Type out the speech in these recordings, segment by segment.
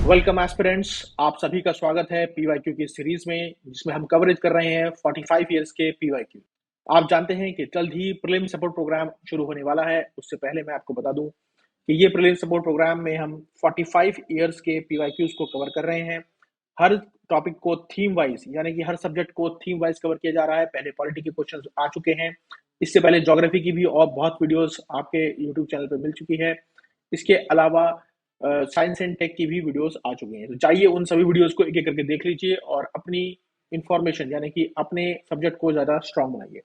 Welcome aspirants, आप सभी का स्वागत है पीवाईक्यू की सीरीज में, जिसमें हम कवरेज कर रहे हैं 45 इयर्स के पीवाईक्यू। आप जानते हैं कि जल्द ही प्रीलिम सपोर्ट प्रोग्राम शुरू होने वाला है। उससे पहले मैं आपको बता दूं कि ये प्रीलिम सपोर्ट प्रोग्राम में हम 45 इयर्स के पीवाईक्यूज को कवर कर रहे हैं। हर टॉपिक को थीम वाइज, यानी कि हर सब्जेक्ट को थीम वाइज कवर किया जा रहा है। पहले पॉलिटी के क्वेश्चन आ चुके हैं, इससे पहले ज्योग्राफी की भी और बहुत वीडियोस आपके यूट्यूब चैनल पर मिल चुकी है। इसके अलावा साइंस एंड टेक की भी वीडियोस आ चुकी हैं। तो चाहिए उन सभी वीडियोस को एक एक करके देख लीजिए और अपनी इंफॉर्मेशन, यानी कि अपने सब्जेक्ट को ज्यादा स्ट्रांग बनाइए।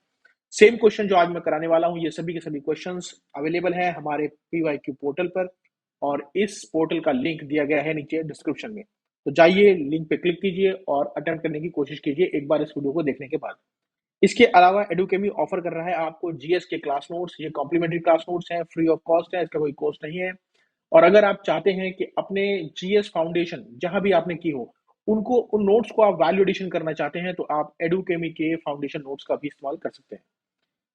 सेम क्वेश्चन जो आज मैं कराने वाला हूं, ये सभी के सभी क्वेश्चंस अवेलेबल हैं हमारे पीवाईक्यू पोर्टल पर, और इस पोर्टल का लिंक दिया गया है नीचे डिस्क्रिप्शन में। तो जाइए, लिंक पे क्लिक कीजिए और अटेम्प्ट करने की कोशिश कीजिए एक बार इस वीडियो को देखने के बाद। इसके अलावा एडुकेमी ऑफर कर रहा है आपको जीएस के क्लास नोट्स। ये कॉम्प्लीमेंट्री क्लास नोट्स हैं, फ्री ऑफ कॉस्ट है, इसका कोई कॉस्ट नहीं है। और अगर आप चाहते हैं कि अपने जीएस फाउंडेशन जहां भी आपने की हो, उनको उन नोट्स को आप वैल्यू एडिशन करना चाहते हैं, तो आप एडुकेमी के फाउंडेशन नोट्स का भी इस्तेमाल कर सकते हैं।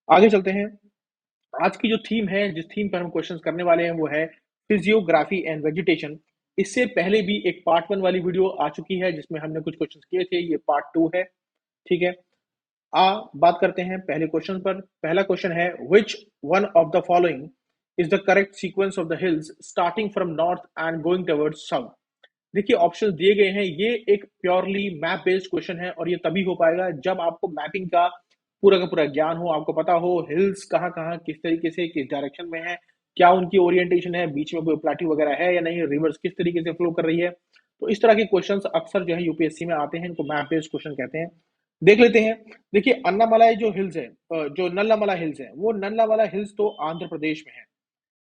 आगे चलते हैं। आज की जो थीम है, जिस थीम पर हम क्वेश्चंस करने वाले हैं, वो है फिजियोग्राफी एंड वेजिटेशन। इससे पहले भी एक पार्ट 1 वाली वीडियो आ चुकी है जिसमें हमने कुछ क्वेश्चंस किए थे। ये पार्ट 2 है, ठीक है। बात करते हैं पहले क्वेश्चन पर। पहला क्वेश्चन है, which one of the following is the correct sequence of the hills starting from north and going towards south. देखिए, ऑप्शंस दिए गए हैं। ये एक प्योरली मैप बेस्ड क्वेश्चन है और ये तभी हो पाएगा जब आपको मैपिंग का पूरा ज्ञान हो, आपको पता हो हिल्स कहाँ कहाँ किस तरीके से किस डायरेक्शन में है, क्या उनकी ओरिएंटेशन है, बीच में कोई प्लाटी वगैरह है या नहीं, रिवर्स किस तरीके से फ्लो कर रही है। तो इस तरह के क्वेश्चंस अक्सर जो है यूपीएससी में आते हैं, इनको मैप बेस्ड क्वेश्चन कहते हैं। देख लेते हैं। देखिए, अन्नामलाई जो हिल्स है, जो नल्लामला हिल्स है, वो नल्लामला हिल्स तो आंध्र प्रदेश में है,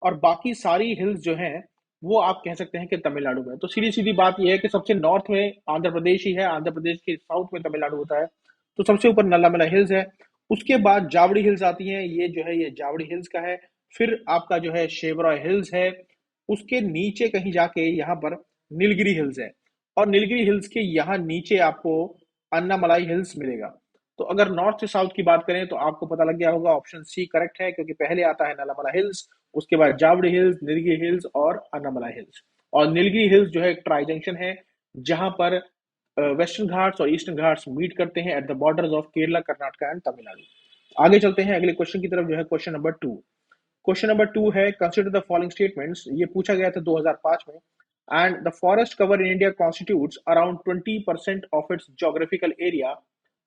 और बाकी सारी हिल्स जो हैं वो आप कह सकते हैं कि तमिलनाडु में। तो सीधी सीधी बात यह है कि सबसे नॉर्थ में आंध्र प्रदेश ही है, आंध्र प्रदेश के साउथ में तमिलनाडु होता है। तो सबसे ऊपर नल्लामला हिल्स है। उसके बाद जावड़ी हिल्स आती हैं, ये जो है ये जावड़ी हिल्स का है। फिर आपका जो है शेवरॉय हिल्स है। उसके नीचे कहीं जाके यहाँ पर नीलगिरी हिल्स है, और नीलगिरी हिल्स के यहाँ नीचे आपको अन्नामलाई हिल्स मिलेगा। तो अगर नॉर्थ से साउथ की बात करें तो आपको पता लग गया होगा, ऑप्शन सी करेक्ट है, क्योंकि पहले आता है नल्लामला हिल्स, उसके बाद जावड़ी हिल्स, नीलगिरी हिल्स और अन्नामलाई हिल्स। और नीलगिरी हिल्स जो है एक ट्राई जंक्शन है, जहां पर वेस्टर्न घाट्स और ईस्टर्न घाट्स मीट करते हैं at the borders of Kerala, Karnataka and Tamil Nadu. आगे चलते हैं अगले क्वेश्चन की तरफ, जो है क्वेश्चन नंबर 2। क्वेश्चन नंबर 2 है, कंसिडर द फॉलोइंग स्टेटमेंट्स। ये पूछा गया था 2005 में। And the forest cover in India constitutes around 20% of its geographical area.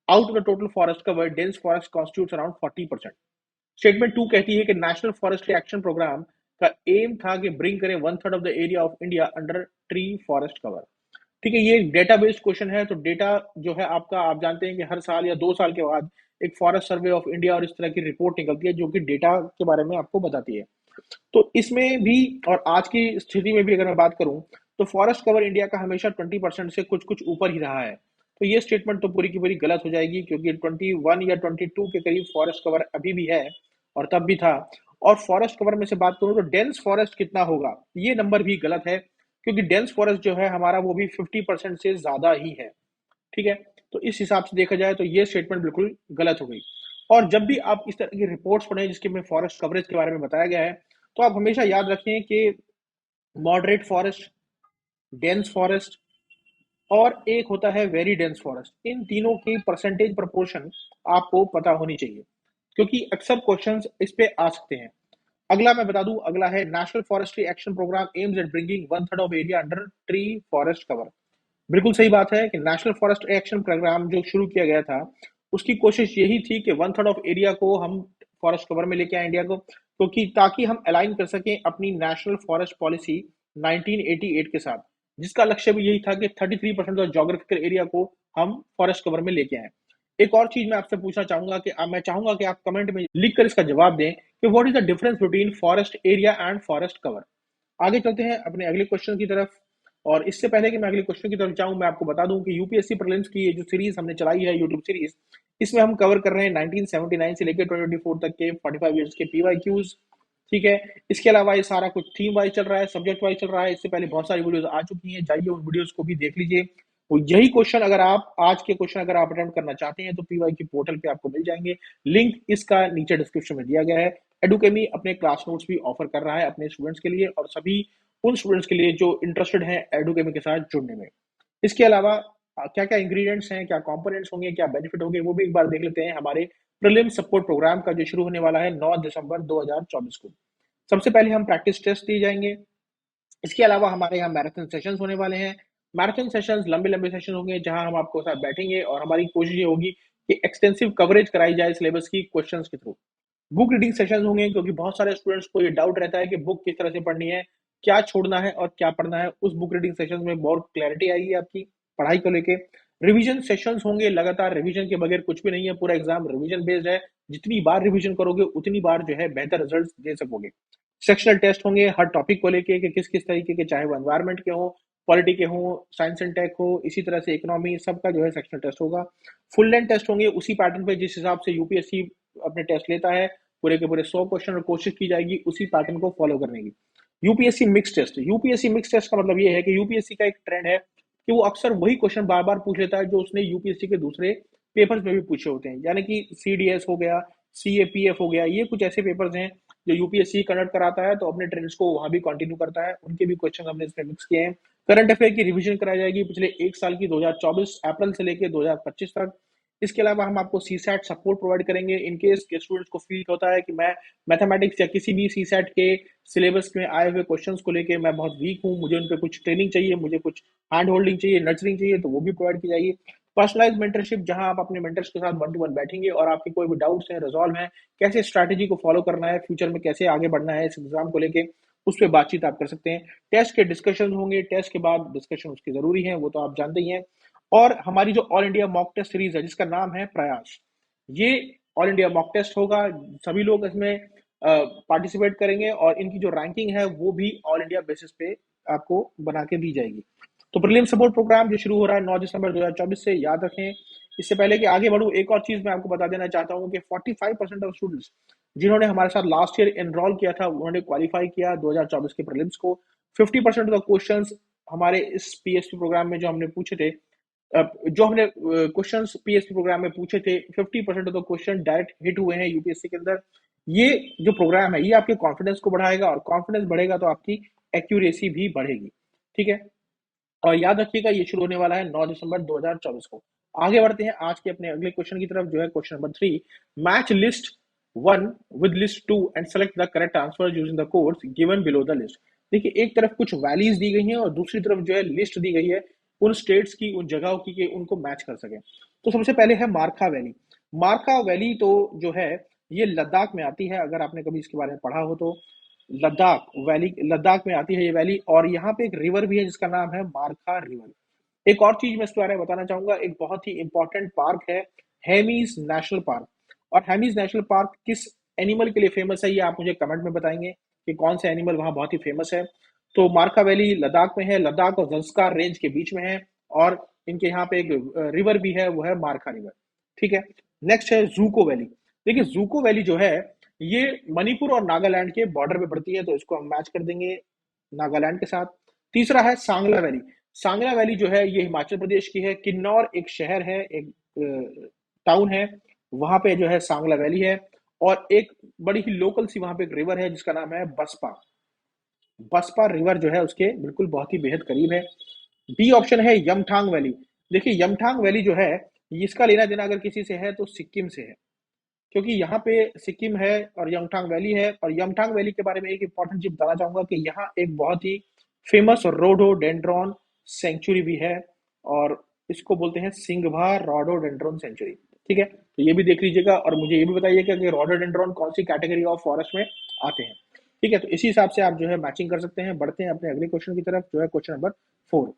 Out of the total forest cover, dense forest constitutes around 40%। Statement 2 कहती है कि national forestry action programme का M था कि ब्रिंग करें 1/3 of the area of India under tree forest cover. ठीक है, ये एक डेटा बेस्ड क्वेश्चन है। तो डेटा जो है आपका, आप जानते हैं कि हर साल या 2 साल के बाद एक फॉरेस्ट सर्वे ऑफ इंडिया और इस तरह की रिपोर्ट निकलती है जो कि डेटा के बारे में आपको बताती है। तो इसमें भी और आज की स्थिति में भी अगर मैं बात करूं, तो फॉरेस्ट कवर इंडिया का हमेशा 20% से कुछ कुछ ऊपर ही रहा है। तो ये स्टेटमेंट तो पूरी की पूरी गलत हो जाएगी, क्योंकि 21 या 22 के करीब फॉरेस्ट कवर अभी भी है, और तब भी था। और फॉरेस्ट कवर में से बात करूं तो डेंस फॉरेस्ट कितना होगा, ये नंबर भी गलत है, क्योंकि डेंस फॉरेस्ट जो है हमारा, वो भी 50% से ज्यादा ही है। ठीक है, तो इस हिसाब से देखा जाए तो ये स्टेटमेंट बिल्कुल गलत हो गई। और जब भी आप इस तरह की रिपोर्ट्स पढ़ें जिसके में फॉरेस्ट कवरेज के बारे में बताया गया है, तो आप हमेशा याद रखें कि मॉडरेट फॉरेस्ट, डेंस फॉरेस्ट और एक होता है वेरी डेंस फॉरेस्ट, इन तीनों की परसेंटेज प्रपोर्शन आपको पता होनी चाहिए, क्योंकि अक्सर क्वेश्चंस इस पे आ सकते हैं। अगला मैं बता दूं, अगला है, national forestry action programme aims at bringing 1/3 of area under tree forest cover. बिल्कुल सही बात है कि नेशनल फॉरेस्ट एक्शन प्रोग्राम जो शुरू किया गया था, उसकी कोशिश यही थी कि 1/3 ऑफ एरिया को हम फॉरेस्ट कवर में लेके आए इंडिया को, क्योंकि ताकि हम अलाइन कर सकें अपनी नेशनल फॉरेस्ट पॉलिसी 1988 के साथ, जिसका लक्ष्य भी यही था कि 33% ऑफ जोग्राफिकल एरिया को हम फॉरेस्ट कवर में लेके आए। एक और चीज मैं आपसे पूछना चाहूंगा कि मैं चाहूंगा कि आप कमेंट में लिखकर इसका जवाब दें कि what is the difference between forest area and forest cover. आगे चलते हैं अपने अगले क्वेश्चन की तरफ। और इससे पहले कि मैं अगले क्वेश्चन की तरफ जाऊं, मैं आपको बता दूं कि यूपीएससी प्रीलिम्स की ये जो सीरीज हमने चलाई है, यूट्यूब सीरीज, इसमें हम कवर कर रहे हैं 1979 से लेकर 2024 तक के 45 इयर्स के पीवाईक्यूज। ठीक है, इसके अलावा ये सारा कुछ थीम वाइज चल रहा है, सब्जेक्ट वाइज चल रहा है। इससे पहले बहुत सारी वीडियोस आ चुकी हैं, जाइए उन वीडियोस को भी देख लीजिए। तो यही क्वेश्चन अगर आप, आज के क्वेश्चन अगर आप अटेम्प्ट करना चाहते हैं, तो पीवाईक्यू पोर्टल पे आपको मिल जाएंगे। लिंक इसका नीचे डिस्क्रिप्शन में दिया गया है। एडुकेमी अपने क्लास नोट्स भी ऑफर कर रहा है अपने स्टूडेंट्स के लिए, और सभी उन स्टूडेंट्स के लिए जो इंटरेस्टेड हैं एडुकेमी के साथ जुड़ने में। इसके अलावा क्या-क्या इंग्रीडिएंट्स हैं, क्या कंपोनेंट्स होंगे, क्या बेनिफिट होंगे, वो भी एक बार देख लेते हैं हमारे प्रीलिम्स सपोर्ट प्रोग्राम का जो शुरू होने वाला है 9 दिसंबर 2024 को। सबसे पहले हम प्रैक्टिस टेस्ट दिए जाएँगे। इसके अलावा हमारे यहाँ मैराथन सेशंस होने वाले हैं। मैराथन सेशंस लंबे-लंबे सेशन होंगे जहाँ हम आपको साथ बैठेंगे और हमारी कोशिश ये होगी कि एक्सटेंसिव कवरेज कराई जाए सिलेबस की क्वेश्चंस के थ्रू। बुक रीडिंग सेशंस होंगे क्योंकि बहुत सारे स्टूडेंट्स को ये डाउट रहता है कि बुक किस तरह से पढ़नी है, क्या छोड़ना है और क्या पढ़ना है। उस बुक रीडिंग सेशंस में बहुत क्लैरिटी आएगी आपकी पढ़ाई को लेके। रिवीजन सेशंस होंगे, लगातार रिवीजन के बगैर कुछ भी नहीं है, पूरा एग्जाम रिवीजन बेस्ड है। जितनी बार रिवीजन करोगे उतनी बार जो है बेहतर रिजल्ट्स दे सकोगे। सेक्शनल टेस्ट होंगे हर टॉपिक को लेके कि किस-किस तरीके के, चाहे वो एनवायरनमेंट के हों, पॉलिटी के हों, साइंस एंड टेक हो, इसी तरह से इकोनॉमी, सबका जो है सेक्शनल टेस्ट होगा। फुल लेंथ टेस्ट होंगे उसी पैटर्न पे जिस हिसाब से यूपीएससी अपने टेस्ट लेता है, पूरे के पूरे 100 क्वेश्चन और कोशिश की जाएगी उसी पैटर्न को फॉलो करने की। यूपीएससी मिक्स टेस्ट का मतलब ये है कि यूपीएससी का एक ट्रेंड है कि वो अक्सर वही क्वेश्चन बार-बार पूछ लेता है जो उसने यूपीएससी के दूसरे पेपर्स में भी पूछे होते हैं। यानी कि सीडीएस हो गया, सीएपीएफ हो गया, ये कुछ ऐसे पेपर्स हैं जो यूपीएससी कंडक्ट कराता है, तो अपने ट्रेंड्स को वहां भी कंटिन्यू करता है। उनके भी क्वेश्चन हमने इसमें मिक्स किए हैं। करंट अफेयर की रिवीजन कराई जाएगी पिछले एक साल की 2024 अप्रैल से लेकर 2025 तक। इसके अलावा हम आपको सीसैट सपोर्ट प्रोवाइड करेंगे इन केस के स्टूडेंट्स को फील होता है कि मैं मैथमेटिक्स या किसी भी सीसैट के सिलेबस में आए हुए क्वेश्चंस को लेके मैं बहुत वीक हूँ, मुझे उन पे कुछ ट्रेनिंग चाहिए, मुझे कुछ हैंड होल्डिंग चाहिए, नर्चरिंग चाहिए, तो वो भी प्रोवाइड की जाएगी। पर्सनलाइज मेंटरशिप जहां आप अपने मेंटर्स के साथ 1 टू 1 बैठेंगे और आपके कोई भी डाउट्स हैं, रिजॉल्व हैं, कैसे स्ट्रैटेजी को फॉलो करना है, फ्यूचर में कैसे आगे बढ़ना है इस एग्जाम को लेके, उस पे बातचीत आप कर सकते हैं। टेस्ट के डिस्कशन होंगे, टेस्ट के बाद डिस्कशन उसकी जरूरी है, वो तो आप जानते ही हैं। और हमारी जो all India mock test series है जिसका नाम है प्रयास, ये ऑल इंडिया मॉक टेस्ट होगा। सभी लोग इसमें पार्टिसिपेट करेंगे और इनकी जो रैंकिंग है वो भी ऑल इंडिया बेसिस पे आपको बना के दी जाएगी। तो प्रीलिम सपोर्ट प्रोग्राम जो शुरू हो रहा है 9 दिसंबर 2024 से, याद रखें। इससे पहले कि आगे बढ़ूं, एक और चीज मैं आपको बता देना चाहता हूं कि 45% ऑफ स्टूडेंट्स जिन्होंने हमारे साथ लास्ट ईयर एनरोल किया था उन्होंने क्वालिफाई किया 2024 के प्रीलिम्स को। 50% ऑफ द क्वेश्चंस हमारे इस पीएसपी प्रोग्राम में जो हमने पूछे थे, जो हमने क्वेश्चंस पीएसपी प्रोग्राम में पूछे थे, 50% of the question direct hit हुए हैं यूपीएससी के अंदर। ये जो प्रोग्राम है ये आपके कॉन्फिडेंस को बढ़ाएगा और कॉन्फिडेंस बढ़ेगा तो आपकी एक्यूरेसी भी बढ़ेगी। ठीक है, और याद रखिएगा ये शुरू होने वाला है 9 दिसंबर 2024 को। आगे बढ़ते हैं आज के अपने अगले क्वेश्चन की तरफ, जो है question number 3। Match list 1 with list 2 and select the correct answer using the codes given below the list. देखिए, एक तरफ कुछ वैलीज दी गई हैं और दूसरी तरफ जो है लिस्ट दी गई है उन स्टेट्स की, उन जगहों की कि उनको मैच कर सके। तो सबसे पहले है मारखा वैली। मारखा वैली तो जो है ये लद्दाख में आती है, अगर आपने कभी इसके बारे में पढ़ा हो तो। लद्दाख में आती है ये वैली, और यहाँ पे एक रिवर भी है जिसका नाम है मारखा रिवर। एक और चीज मैं इसके बारे में बताना चाहूंगा, एक बहुत ही इंपॉर्टेंट पार्क है हेमीज नेशनल पार्क। और हेमीज नेशनल पार्क किस एनिमल के लिए फेमस है ये आप मुझे कमेंट में बताएंगे कि कौन सा एनिमल वहां बहुत ही फेमस है। तो मारखा वैली लद्दाख में है, लद्दाख और जंस्कार रेंज के बीच में है, और इनके यहाँ पे एक रिवर भी है, वो है मारखा रिवर। ठीक है, नेक्स्ट है जूको वैली। देखिए, जूको वैली जो है ये मणिपुर और नागालैंड के बॉर्डर पे पड़ती है, तो इसको हम मैच कर देंगे नागालैंड के साथ। तीसरा है सांगला वैली। सांगला वैली जो है ये हिमाचल प्रदेश की है। किन्नौर एक शहर है, एक टाउन है, वहां पे जो है सांगला वैली है। और एक बड़ी ही लोकल सी वहां पे एक रिवर है जिसका नाम है बसपा। बसपा रिवर जो है उसके बिल्कुल बहुत ही बेहद करीब है। डी ऑप्शन है यमथांग वैली। देखिए, यमथांग वैली जो है इसका लेना देना अगर किसी से है तो सिक्किम से है, क्योंकि यहाँ पे सिक्किम है और यमथांग वैली है। और यमथांग वैली के बारे में एक इंपॉर्टेंट चीज बताना चाहूंगा कि यहाँ एक बहुत ही फेमस रोडोडेंड्रॉन सेंचुरी भी है, और इसको बोलते हैं सिंघभा रोडोडेंड्रॉन सेंचुरी। ठीक है, तो ये भी देख लीजिएगा और मुझे ये भी बताइएगा कि रोडोडेंड्रॉन कौन सी कैटेगरी ऑफ फॉरेस्ट में आते हैं। ठीक है, तो इसी हिसाब से आप जो है मैचिंग कर सकते हैं। बढ़ते हैं अपने अगले क्वेश्चन की तरफ, जो है question number 4।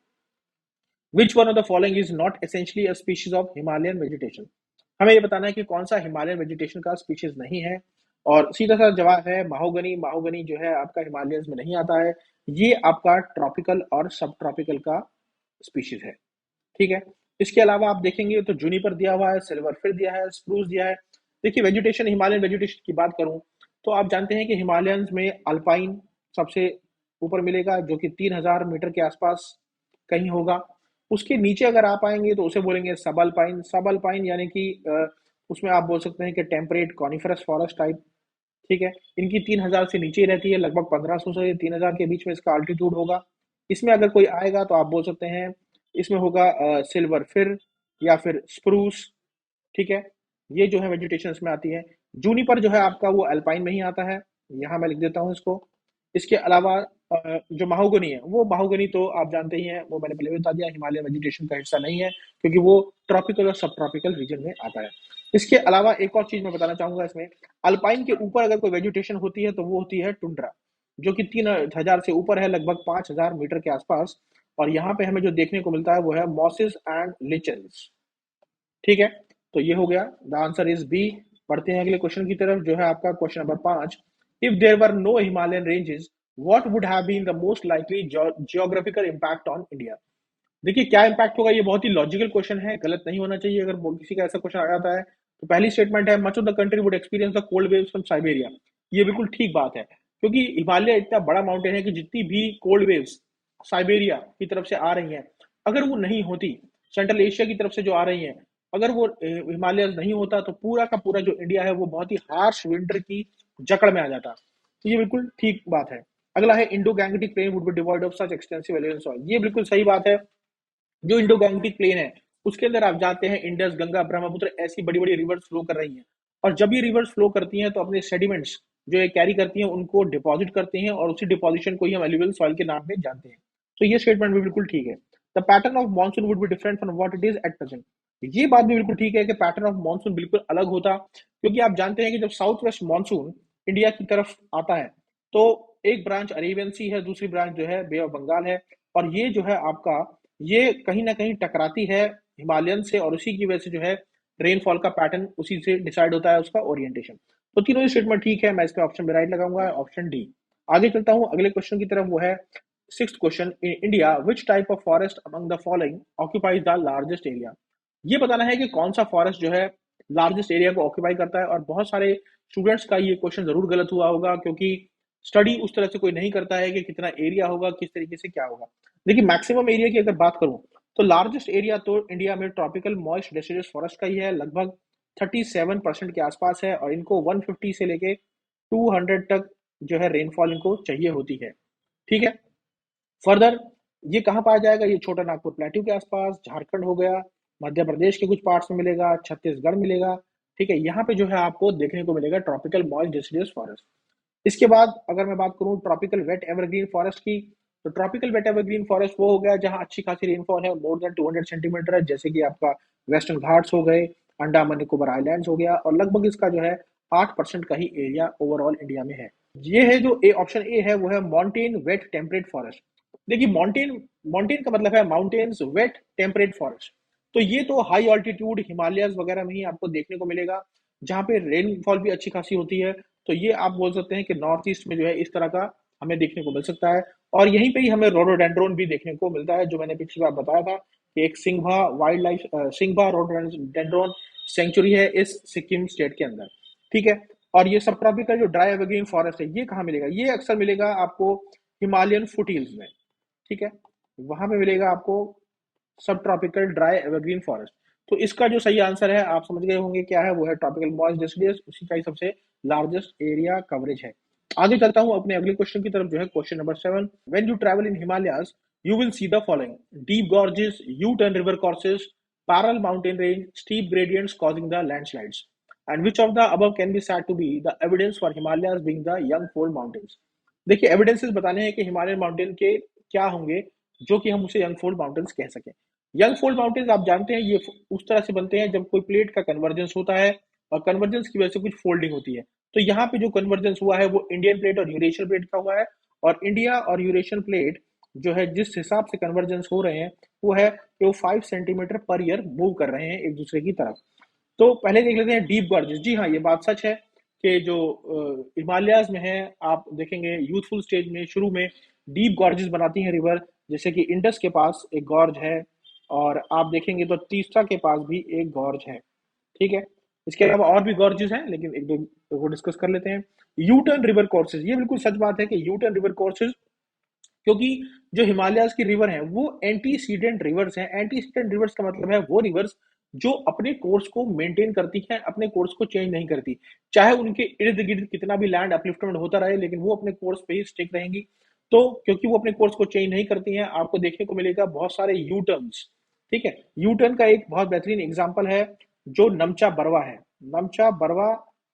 Which one of the following is not essentially a species of Himalayan vegetation. हमें ये बताना है कि कौन सा हिमालयन वेजिटेशन का स्पीशीज नहीं है, और सीधा सा जवाब है माहोगनी। माहोगनी जो है आपका हिमालयंस में नहीं आता है, ये आपका ट्रॉपिकल और सब ट्रॉपिकल का स्पीशीज है। ठीक है, इसके अलावा आप देखेंगे तो जूनिपर दिया हुआ है, सिल्वर फिर दिया है, स्प्रूस दिया है। देखिए, वेजिटेशन, हिमालयन वेजिटेशन की बात करूं तो आप जानते हैं कि हिमालयंस में अल्पाइन सबसे ऊपर मिलेगा, जो कि 3000 मीटर के आसपास कहीं होगा। उसके नीचे अगर आप आएंगे तो उसे बोलेंगे सब अल्पाइन। सब अल्पाइन यानी कि उसमें आप बोल सकते हैं कि टेम्परेट कॉनिफरस फॉरेस्ट टाइप। ठीक है। इनकी 3000 से नीचे ही रहती है, लगभग 1500 से 3000 के बीच में इसका अल्टीट्यूड होगा। इसमें अगर कोई आएगा तो आप बोल सकते हैं इसमें होगा सिल्वर फिर या फिर स्प्रूस, ठीक है। ये जो है वेजिटेशन इसमें आती है। जूनिपर जो है आपका वो अल्पाइन में ही आता है, यहाँ मैं लिख देता हूँ इसको। इसके अलावा जो महोगनी है, वो महोगनी तो आप जानते ही हैं, वो मैंने पहले भी बता दिया, हिमालय वेजिटेशन का हिस्सा नहीं है, क्योंकि वो ट्रॉपिकल और सब ट्रॉपिकल रीजन में आता है। इसके अलावा एक और चीज मैं बताना चाहूंगा इसमें, अल्पाइन के ऊपर अगर कोई वेजिटेशन होती है तो वो होती है टुंड्रा, जो कि 3000 से ऊपर है, लगभग 5000 मीटर के आसपास। और यहाँ पे हमें जो देखने को मिलता है वो है मॉसेस एंड लिचन्स, ठीक है। तो ये हो गया, द आंसर इज बी। पढ़ते हैं अगले क्वेश्चन की तरफ, जो है आपका question number 5। If there were no Himalayan ranges, what would have been the most likely geographical impact on India? देखिए क्या इम्पैक्ट होगा, ये बहुत ही लॉजिकल क्वेश्चन है, गलत नहीं होना चाहिए अगर किसी का ऐसा क्वेश्चन आ जाता है। तो पहली स्टेटमेंट है much of the country would experience the cold waves from Siberia. ये बिल्कुल ठीक बात है, क्योंकि हिमालय इतना बड़ा माउंटेन है कि जितनी भी कोल्ड वेव्स साइबेरिया की तरफ से आ रही हैं, अगर वो नहीं होती, सेंट्रल एशिया की तरफ से जो आ रही हैं, अगर वो हिमालय नहीं होता तो पूरा का पूरा जो इंडिया है वो बहुत ही हार्श विंटर की जकड़ में आ जाता। तो ये बिल्कुल ठीक बात है। अगला है Indo Gangetic plain would be devoid of such extensive elevation soil. ये बिल्कुल सही बात है। जो इंडो गैंगटिक प्लेन है उसके अंदर आप जानते हैं इंडस, गंगा, ब्रह्मपुत्र ऐसी बड़ी बड़ी रिवर्स फ्लो कर रही हैं। और जब ये रिवर्स फ्लो करती हैं तो अपने सेडिमेंट्स जो ये कैरी करती हैं उनको डिपॉजिट करते हैं, और उसी डिपॉजिशन को ही हम एल्यूवियल सॉइल के नाम में जानते हैं। तो ये स्टेटमेंट भी बिल्कुल ठीक है। The pattern of monsoon would be different from what it is at present. ये बात भी बिल्कुल ठीक है कि पैटर्न ऑफ मॉनसून बिल्कुल अलग होता, क्योंकि आप जानते हैं कि जब साउथ वेस्ट मॉनसून इंडिया की तरफ आता है तो एक ब्रांच अरेबियन सी है, दूसरी ब्रांच जो है बे ऑफ बंगाल है, और ये जो है आपका ये कहीं ना कहीं टकराती है हिमालयन से, और उसी की वजह से जो है रेनफॉल का पैटर्न उसी से डिसाइड होता है, उसका ओरिएंटेशन। तो तीनों ही स्टेटमेंट ठीक है, मैं इसके ऑप्शन में राइट लगाऊंगा, ऑप्शन डी। आगे चलता हूं अगले क्वेश्चन की तरफ, वो है sixth question. In India which type of forest among the following occupies the largest area? ये बताना है कि कौन सा फॉरेस्ट जो है लार्जेस्ट एरिया को ऑक्यूपाई करता है। और बहुत सारे स्टूडेंट्स का ये क्वेश्चन जरूर गलत हुआ होगा, क्योंकि स्टडी उस तरह से कोई नहीं करता है कि कितना एरिया होगा, किस तरीके से क्या होगा। देखिए मैक्सिमम एरिया की अगर बात करूं तो लार्जेस्ट एरिया तो इंडिया में ट्रॉपिकल मॉइस्ट डेसिडस फॉरेस्ट का ही है, लगभग 37% के आसपास है, और इनको 150 से लेके 200 तक जो है रेनफॉल इनको चाहिए होती है, ठीक है। फर्दर ये कहाँ पाया जाएगा, ये छोटा नागपुर प्लेट्यू के आसपास, झारखंड हो गया, मध्य प्रदेश के कुछ पार्ट्स में मिलेगा, छत्तीसगढ़ मिलेगा, ठीक है। यहाँ पे जो है आपको देखने को मिलेगा ट्रॉपिकल मॉइस्ट डेसिडस फॉरेस्ट। इसके बाद अगर मैं बात करूं ट्रॉपिकल वेट एवरग्रीन फॉरेस्ट की, तो ट्रॉपिकल वेट एवरग्रीन फॉरेस्ट वो हो गया जहां अच्छी खासी रेनफॉल है, मोर देन 200 सेंटीमीटर है, जैसे कि आपका वेस्टर्न घाट्स हो गए, अंडमान निकोबार आइलैंड्स हो गया, और लगभग इसका जो है 8% का ही एरिया ओवरऑल इंडिया में है। ये है जो ए ऑप्शन ए है, वो है माउंटेन वेट टेम्परेट फॉरेस्ट। देखिए माउंटेन, माउंटेन का मतलब है माउंटेन्स वेट टेम्परेट फॉरेस्ट। तो ये तो हाई ऑल्टीट्यूड हिमालयस वगैरह में ही आपको देखने को मिलेगा, जहाँ पे रेनफॉल भी अच्छी खासी होती है। तो ये आप बोल सकते हैं कि नॉर्थ ईस्ट में जो है इस तरह का हमें देखने को मिल सकता है। और यहीं पे ही हमें रोडोडेंड्रोन भी देखने को मिलता है, जो मैंने पिछली बार बताया था कि एक Shingba wildlife Shingba rhododendron sanctuary है इस सिक्किम स्टेट के अंदर, ठीक है। और ये सब ट्रॉपिकल जो ड्राई एवरग्रीन फॉरेस्ट है ये कहाँ मिलेगा, ये अक्सर मिलेगा आपको हिमालयन फुटहिल्स में, ठीक है। वहां पे मिलेगा आपको सब ट्रॉपिकल ड्राई एवरग्रीन फॉरेस्ट। तो इसका जो सही आंसर है आप समझ गए होंगे क्या है, वो है ट्रॉपिकल मॉइस्ट डेसिडस, उसी का ही सबसे लार्जेस्ट एरिया कवरेज है। आगे चलता हूं अपने अगले क्वेश्चन की तरफ, जो है question number 7। When you travel in Himalayas you will see the following: deep gorges, U turn river courses, parallel mountain range, steep gradients causing the landslides, and which of the above can be said to be the evidence for Himalayas being the young fold mountains? देखिए evidences बताने हैं कि Himalayan mountain के क्या होंगे जो कि हम उसे यंग फोल्ड माउंटेन्स कह सकें। यंग फोल्ड माउंटेन्स आप जानते हैं ये उस तरह से बनते हैं जब कोई प्लेट का कन्वर्जेंस होता है, और कन्वर्जेंस की वजह से कुछ फोल्डिंग होती है। तो यहाँ पे जो कन्वर्जेंस हुआ है वो इंडियन प्लेट और यूरेशियन प्लेट का हुआ है, और इंडिया और यूरेशियन प्लेट जो है जिस हिसाब से कन्वर्जेंस हो रहे हैं वो है कि वो 5 सेंटीमीटर पर ईयर मूव कर रहे हैं एक दूसरे की तरफ। तो पहले देख लेते हैं डीप गॉर्जेस। जी हाँ, ये बात सच है कि जो हिमालयाज में है, आप देखेंगे यूथफुल स्टेज में शुरू में डीप गॉर्जेस बनाती हैं रिवर, जैसे कि इंडस के पास एक गॉर्ज है, और आप देखेंगे तो तीस्ता के पास भी एक गॉर्ज है, ठीक है। इसके अलावा और भी गॉर्जेस हैं, लेकिन एक दो को डिस्कस कर लेते हैं। यूटर्न रिवर कोर्सेज, ये बिल्कुल सच बात है कि यूटर्न रिवर कोर्सेज, क्योंकि जो हिमालयाज की रिवर हैं वो एंटीसीडेंट रिवर्स हैं। एंटीसीडेंट रिवर्स का मतलब है वो रिवर्स जो अपने कोर्स को मेंटेन करती हैं, अपने कोर्स को चेंज नहीं करती। चाहे उनके इर्द-गिर्द कितना भी लैंड अपलिफ्टमेंट होता रहे, लेकिन वो अपने कोर्स पे ही स्टिक रहेंगी। तो क्योंकि वो अपने कोर्स को चेंज नहीं करती हैं, आपको देखने को मिलेगा बहुत सारे यू टर्न्स, ठीक है? यू टर्न का एक बहुत बेहतरीन एग्जाम्पल है जो नमचा बरवा है। नमचा बरवा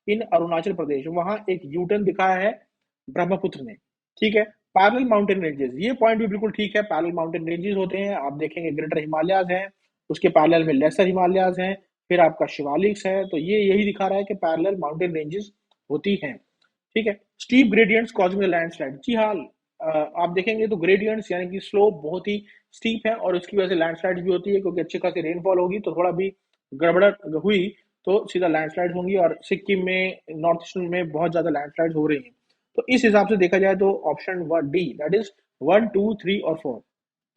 इन अरुणाचल प्रदेश, वहां एक यू टर्न दिखाया है ब्रह्मपुत्र में, ठीक है? पैरेलल माउंटेन रेंजेस, ये पॉइंट भी बिल्कुल ठीक है। पैरेलल माउंटेन रेंजेस होते हैं, आप देखेंगे ग्रेटर हिमालयाज हैं, उसके पैरेलल में लेसर हिमालयाज हैं, फिर आपका शिवालिक्स है। तो ये यही दिखा रहा है कि पैरेलल माउंटेन रेंजेस होती हैं, ठीक है? Steep gradients causing the landslide, जी हाँ, आप देखेंगे तो ग्रेडियंट्स यानी कि स्लोप बहुत ही स्टीप है और उसकी वजह से लैंडस्लाइड भी होती है, क्योंकि अच्छी खासी रेनफॉल होगी तो थोड़ा भी गड़बड़ हुई तो सीधा लैंडस्लाइड होंगी, और सिक्किम में, नॉर्थ ईस्टर्न में बहुत ज्यादा लैंडस्लाइड हो रही हैं। तो इस हिसाब से देखा जाए तो option one D, that is 1, 2, 3 और 4,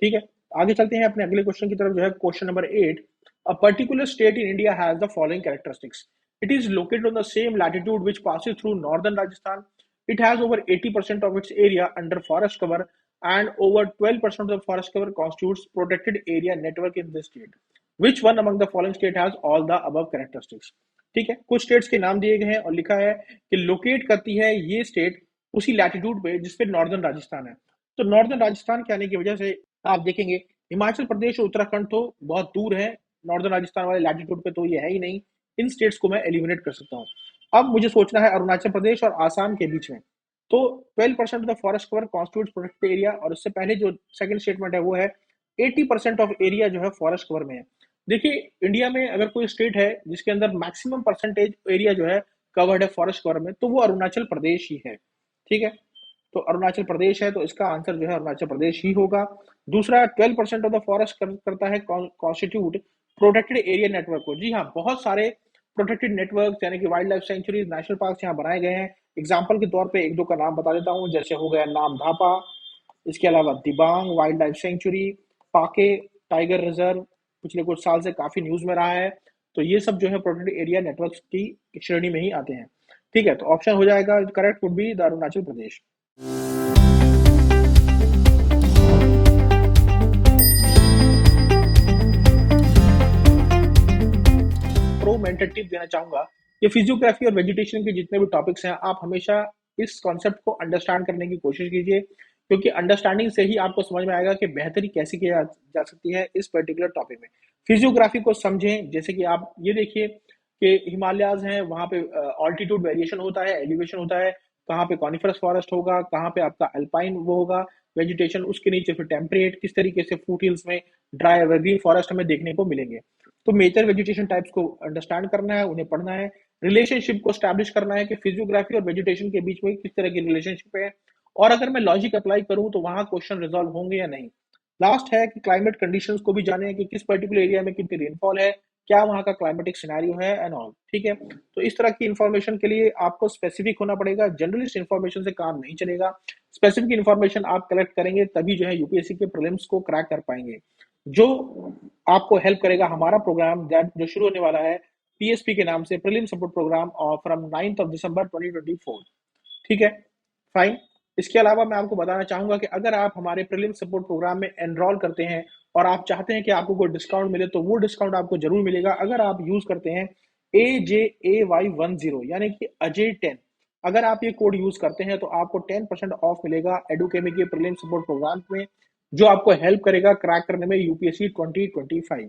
ठीक है? आगे चलते हैं अपने अगले क्वेश्चन की तरफ, जो है question number 8। A particular state in India has the following characteristics. It is located on the same latitude which passes through northern Rajasthan. It has over 80% of its area under forest cover, and over 12% of the forest cover constitutes protected area network in this state. Which one among the following state has all the above characteristics? ठीक है, कुछ states के नाम दिए गए हैं और लिखा है कि लोकेट करती है ये स्टेट उसी लैटिट्यूड पे जिसपे नॉर्दर्न राजस्थान है। तो नॉर्दर्न राजस्थान के आने की वजह से आप देखेंगे हिमाचल प्रदेश और उत्तराखंड तो बहुत दूर है, नॉर्दर्न राजस्थान वाले लैटिट्यूड पे तो ये है ही नहीं। इन स्टेट्स को मैं एलिमिनेट कर सकता हूँ। अब मुझे सोचना है अरुणाचल प्रदेश और आसाम के बीच में। तो 12% of the forest cover constitutes protected area, और उससे पहले जो सेकंड स्टेटमेंट है वो है 80% ऑफ एरिया जो है फॉरेस्ट कवर में है। देखिए, इंडिया में अगर कोई स्टेट है जिसके अंदर मैक्सिमम परसेंटेज एरिया जो है कवर्ड है फॉरेस्ट कवर में, तो वो अरुणाचल प्रदेश ही है, ठीक है? तो अरुणाचल प्रदेश है, तो इसका आंसर जो है अरुणाचल प्रदेश ही होगा। दूसरा, 12% ऑफ द फॉरेस्ट करता है कॉन्स्टिट्यूट प्रोटेक्टेड एरिया नेटवर्क को। जी हाँ, बहुत सारे प्रोटेक्टेड नेटवर्क यानी कि wild life sanctuaries, national park यहाँ बनाए गए हैं। एग्जाम्पल के तौर पे एक दो का नाम बता देता हूँ, जैसे हो गया नाम धापा, इसके अलावा दिबांग वाइल्ड लाइफ सेंचुरी, पाके टाइगर रिजर्व पिछले कुछ साल से काफी न्यूज में रहा है। तो ये सब जो है प्रोटेक्टेड एरिया नेटवर्क की श्रेणी में ही आते हैं, ठीक है? तो ऑप्शन हो जाएगा correct would be the Arunachal Pradesh. Pro mentor tip देना चाहूंगा कि फिजियोग्राफी और वेजिटेशन के जितने भी टॉपिक्स हैं, आप हमेशा इस कॉन्सेप्ट को अंडरस्टैंड करने की कोशिश कीजिए, क्योंकि अंडरस्टैंडिंग से ही आपको समझ में आएगा कि बेहतरी कैसे की जा सकती है इस पर्टिकुलर टॉपिक में। फिजियोग्राफी को समझें, जैसे कि आप ये देखिए कि हिमालयाज हैं, वहां पे ऑल्टीट्यूड वेरिएशन होता है, एलिवेशन होता है, कहाँ पे कॉनिफरस फॉरेस्ट होगा, कहाँ पे आपका अल्पाइन वो होगा वेजिटेशन, उसके नीचे फिर टेम्परेट, किस तरीके से फूट हिल्स में ड्राई एवरग्रीन फॉरेस्ट हमें देखने को मिलेंगे। तो मेजर वेजिटेशन टाइप्स को अंडरस्टैंड करना है, उन्हें पढ़ना है, रिलेशनशिप को स्टैब्लिश करना है कि फिजियोग्राफी और वेजिटेशन के बीच में किस तरह की रिलेशनशिप है, और अगर मैं लॉजिक अप्लाई करूं तो वहां क्वेश्चन रिजॉल्व होंगे या नहीं। लास्ट है कि क्लाइमेट कंडीशंस को भी जाने कि किस पर्टिकुलर एरिया में कितनी रेनफॉल है, क्या वहां का क्लाइमेटिक सिनेरियो है एंड ऑल, ठीक है? तो इस तरह की इंफॉर्मेशन के लिए आपको स्पेसिफिक होना पड़ेगा, जनरलिस्ट इंफॉर्मेशन से काम नहीं चलेगा। स्पेसिफिक इंफॉर्मेशन आप कलेक्ट करेंगे तभी जो है यूपीएससी के प्रीलिम्स को क्रैक कर पाएंगे। जो आपको हेल्प करेगा हमारा प्रोग्राम दैट जो शुरू होने वाला है पीएसपी के नाम से, प्रीलिम सपोर्ट प्रोग्राम, और फ्रॉम 9th ऑफ दिसंबर 2024, ठीक है? फाइन। इसके अलावा मैं आपको बताना चाहूंगा कि अगर आप हमारे प्रीलिम सपोर्ट प्रोग्राम में एनरोल करते हैं और आप चाहते हैं कि आपको कोई डिस्काउंट मिले, तो वो डिस्काउंट आपको जरूर मिलेगा अगर आप यूज करते हैं AJAY10 यानी कि अजय 10। अगर आप ये कोड यूज करते हैं तो आपको 10% ऑफ मिलेगा एडुकेमी के प्रीलिम सपोर्ट प्रोग्राम में, जो आपको हेल्प करेगा क्रैक करने में यूपीएससी 2025,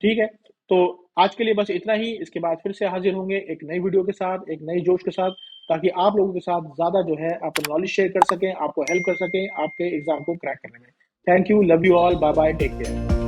ठीक है? तो आज के लिए बस इतना ही। इसके बाद फिर से हाजिर होंगे एक नई वीडियो के साथ, एक नई जोश के साथ, ताकि आप लोगों के साथ ज्यादा जो है अपना नॉलेज शेयर कर सकें, आपको हेल्प कर सकें आपके एग्जाम को क्रैक करने में। Thank you, love you all, bye bye, take care.